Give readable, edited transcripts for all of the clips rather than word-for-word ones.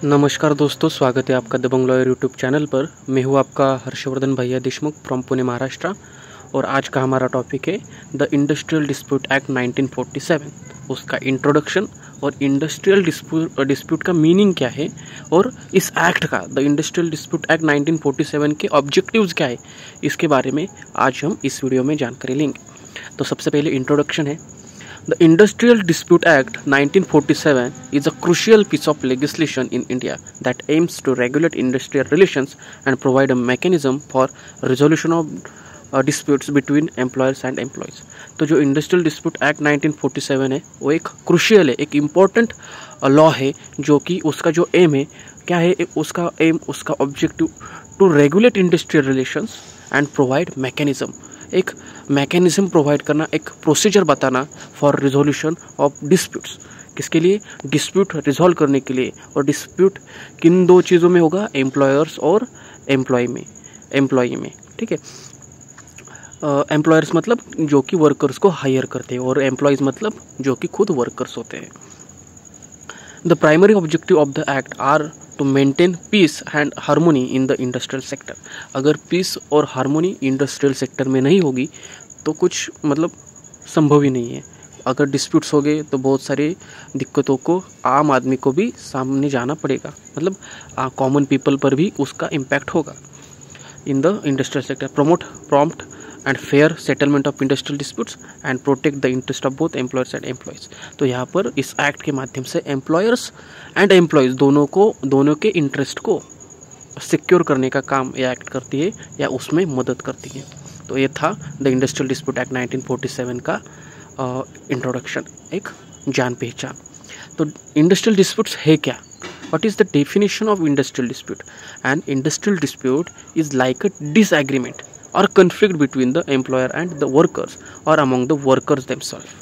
नमस्कार दोस्तों, स्वागत है आपका दबंग लॉयर यूट्यूब चैनल पर। मैं हूँ आपका हर्षवर्धन भैया देशमुख फ्रॉम पुणे महाराष्ट्र। और आज का हमारा टॉपिक है द इंडस्ट्रियल डिस्प्यूट एक्ट 1947, उसका इंट्रोडक्शन और इंडस्ट्रियल डिस्प्यूट का मीनिंग क्या है, और इस एक्ट का द इंडस्ट्रियल डिस्प्यूट एक्ट 1947 के ऑब्जेक्टिव्स क्या है, इसके बारे में आज हम इस वीडियो में जानकारी लेंगे। तो सबसे पहले इंट्रोडक्शन है। The Industrial Dispute Act 1947 is a crucial piece of legislation in India that aims to regulate industrial relations and provide a mechanism for resolution of disputes between employers and employees. तो जो industrial dispute act 1947 है वो एक crucial है, एक important law है, जो कि उसका जो एम है क्या है, उसका एम, उसका objective to regulate industrial relations and provide mechanism, एक मैकेनिज्म प्रोवाइड करना, एक प्रोसीजर बताना फॉर रिजोल्यूशन ऑफ डिस्प्यूट्स। किसके लिए? डिस्प्यूट रिजॉल्व करने के लिए। और डिस्प्यूट किन दो चीज़ों में होगा? एम्प्लॉयर्स और एम्प्लॉय में। ठीक है। एम्प्लॉयर्स मतलब जो कि वर्कर्स को हायर करते हैं, और एम्प्लॉयज़ मतलब जो कि खुद वर्कर्स होते हैं। The primary objective of the act are to maintain peace and harmony in the industrial sector. अगर पीस और हार्मोनी इंडस्ट्रियल सेक्टर में नहीं होगी तो कुछ मतलब संभव ही नहीं है। अगर डिस्प्यूट्स हो गए तो बहुत सारी दिक्कतों को आम आदमी को भी सामने जाना पड़ेगा, मतलब कॉमन पीपल पर भी उसका इम्पैक्ट होगा। इन the industrial sector promote prompt and fair settlement of industrial disputes and protect the interest of both employers and employees. तो यहाँ पर इस एक्ट के माध्यम से एम्प्लॉयर्स एंड एम्प्लॉयज़ दोनों के इंटरेस्ट को सिक्योर करने का काम ये एक्ट करती है या उसमें मदद करती है। तो ये था द इंडस्ट्रियल डिस्प्यूट एक्ट 1947 का इंट्रोडक्शन, एक जान पहचान। तो इंडस्ट्रियल डिस्प्यूट्स है क्या? What is the definition of industrial dispute? An industrial dispute is like a disagreement or conflict between the employer and the workers or among the workers themselves.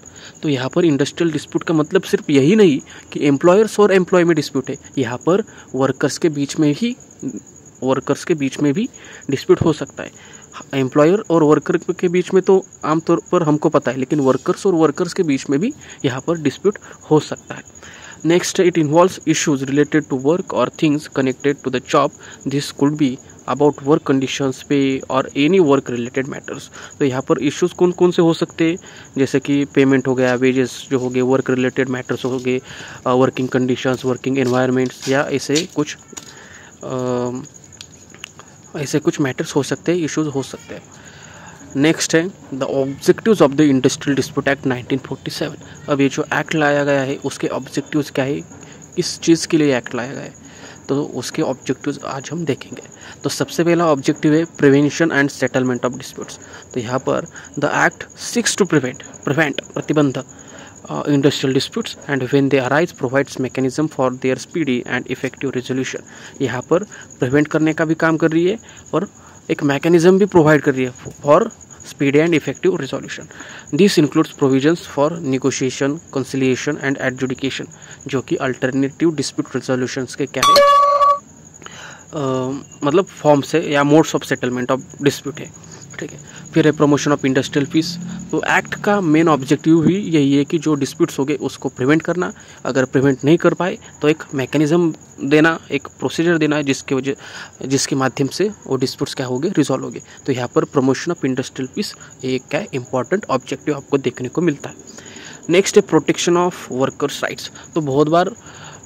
तो यहाँ पर इंडस्ट्रियल डिस्प्यूट का मतलब सिर्फ यही नहीं कि एम्प्लॉयर्स और एम्प्लॉय में डिस्प्यूट है, यहाँ पर वर्कर्स के बीच में भी डिस्प्यूट हो सकता है। एम्प्लॉयर और वर्कर के बीच में तो आमतौर पर हमको पता है, लेकिन वर्कर्स और वर्कर्स के बीच में भी यहाँ पर डिस्प्यूट हो सकता है। Next, it involves issues related to work or things connected to the job. This could be about work conditions, pay or any work related matters. तो यहाँ पर issues कौन कौन से हो सकते हैं? जैसे कि पेमेंट हो गया, वेजेस जो हो गए, वर्क रिलेटेड मैटर्स हो गए, वर्किंग कंडीशंस, वर्किंग एनवायरनमेंट्स, या ऐसे कुछ मैटर्स हो सकते हैं, इश्यूज हो सकते हैं। नेक्स्ट है the objectives of the industrial dispute act 1947। अब ये जो एक्ट लाया गया है उसके ऑब्जेक्टिव्स क्या है, किस चीज़ के लिए एक्ट लाया गया है, तो उसके ऑब्जेक्टिव्स आज हम देखेंगे। तो सबसे पहला ऑब्जेक्टिव है prevention and settlement of disputes. तो यहाँ पर द एक्ट सिक्स टू प्रतिबंध industrial disputes and when they arise provides mechanism for their speedy and effective resolution. यहाँ पर प्रिवेंट करने का भी काम कर रही है और एक मैकेनिज्म भी प्रोवाइड कर रही है for speed and effective resolution. This includes provisions for negotiation, conciliation and adjudication, जो कि अल्टरनेटिव डिस्प्यूट रिजोल्यूशन के क्या है, मतलब फॉर्म से या modes of settlement of dispute है। ठीक है। फिर है प्रमोशन ऑफ इंडस्ट्रियल पीस। तो एक्ट का मेन ऑब्जेक्टिव भी यही है कि जो डिस्प्यूट्स हो गए उसको प्रिवेंट करना। अगर प्रिवेंट नहीं कर पाए तो एक मैकेनिज्म देना, एक प्रोसीजर देना जिसके माध्यम से वो डिस्प्यूट्स क्या हो गए, रिजॉल्व हो गए। तो यहाँ पर प्रमोशन ऑफ इंडस्ट्रियल पीस एक क्या इंपॉर्टेंट ऑब्जेक्टिव आपको देखने को मिलता है। नेक्स्ट है प्रोटेक्शन ऑफ वर्कर्स राइट्स। तो बहुत बार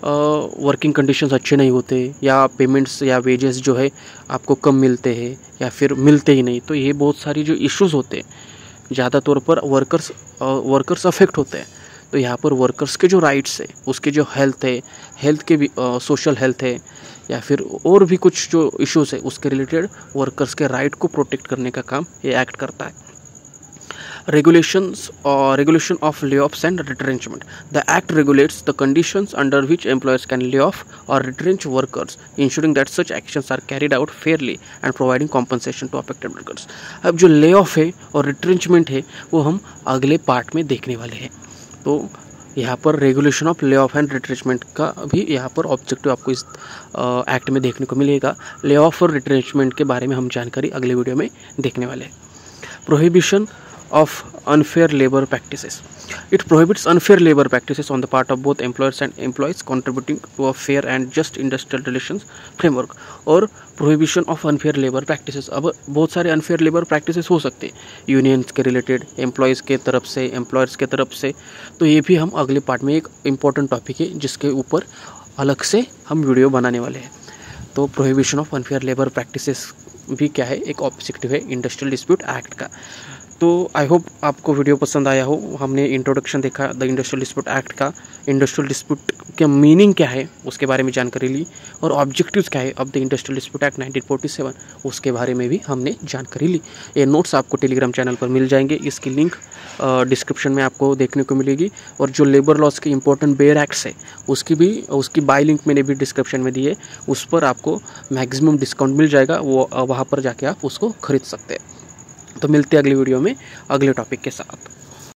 वर्किंग कंडीशंस अच्छे नहीं होते, या पेमेंट्स या वेजेस जो है आपको कम मिलते हैं या फिर मिलते ही नहीं। तो ये बहुत सारी जो इश्यूज़ होते हैं, ज़्यादा तौर पर वर्कर्स अफेक्ट होते हैं। तो यहाँ पर वर्कर्स के जो राइट्स है, उसके जो हेल्थ के भी सोशल हेल्थ है, या फिर और भी कुछ जो इश्यूज़ है उसके रिलेटेड वर्कर्स के राइट को प्रोटेक्ट करने का काम ये एक्ट करता है। Regulation of layoffs and retrenchment. The act regulates the conditions under which employers can lay off or retrench workers, ensuring that such actions are carried out fairly and providing compensation to affected workers. अब जो lay off है और retrenchment है वो हम अगले part में देखने वाले हैं। तो यहाँ पर regulation of lay off and retrenchment का भी यहाँ पर ऑब्जेक्टिव आपको इस एक्ट में देखने को मिलेगा। ले ऑफ और रिट्रेंचमेंट के बारे में हम जानकारी अगले वीडियो में देखने वाले हैं। Prohibition of unfair labor practices. It prohibits unfair labor practices on the part of both employers and employees, contributing to a fair and just industrial relations framework. और prohibition of unfair labour practices, अब बहुत सारे unfair labour practices हो सकते हैं unions के related, employees के तरफ से, एम्प्लॉयर्स के तरफ से। तो ये भी हम अगले पार्ट में एक इम्पॉर्टेंट टॉपिक है जिसके ऊपर अलग से हम वीडियो बनाने वाले हैं। तो prohibition of unfair labour practices भी क्या है, एक ऑब्जेक्टिव है इंडस्ट्रियल डिस्प्यूट एक्ट का। तो आई होप आपको वीडियो पसंद आया हो। हमने इंट्रोडक्शन देखा द इंडस्ट्रियल डिस्प्यूट एक्ट का, इंडस्ट्रियल डिस्प्यूट का मीनिंग क्या है उसके बारे में जानकारी ली, और ऑब्जेक्टिव्स क्या है of the industrial dispute act 1947 उसके बारे में भी हमने जानकारी ली। ये नोट्स आपको टेलीग्राम चैनल पर मिल जाएंगे, इसकी लिंक डिस्क्रिप्शन में आपको देखने को मिलेगी। और जो लेबर लॉज के इंपॉर्टेंट बेयर एक्ट्स है उसकी बाय लिंक मैंने भी डिस्क्रिप्शन में दी है, उस पर आपको मैक्सिमम डिस्काउंट मिल जाएगा, वो वहाँ पर जाके आप उसको खरीद सकते हैं। तो मिलते हैं अगली वीडियो में अगले टॉपिक के साथ।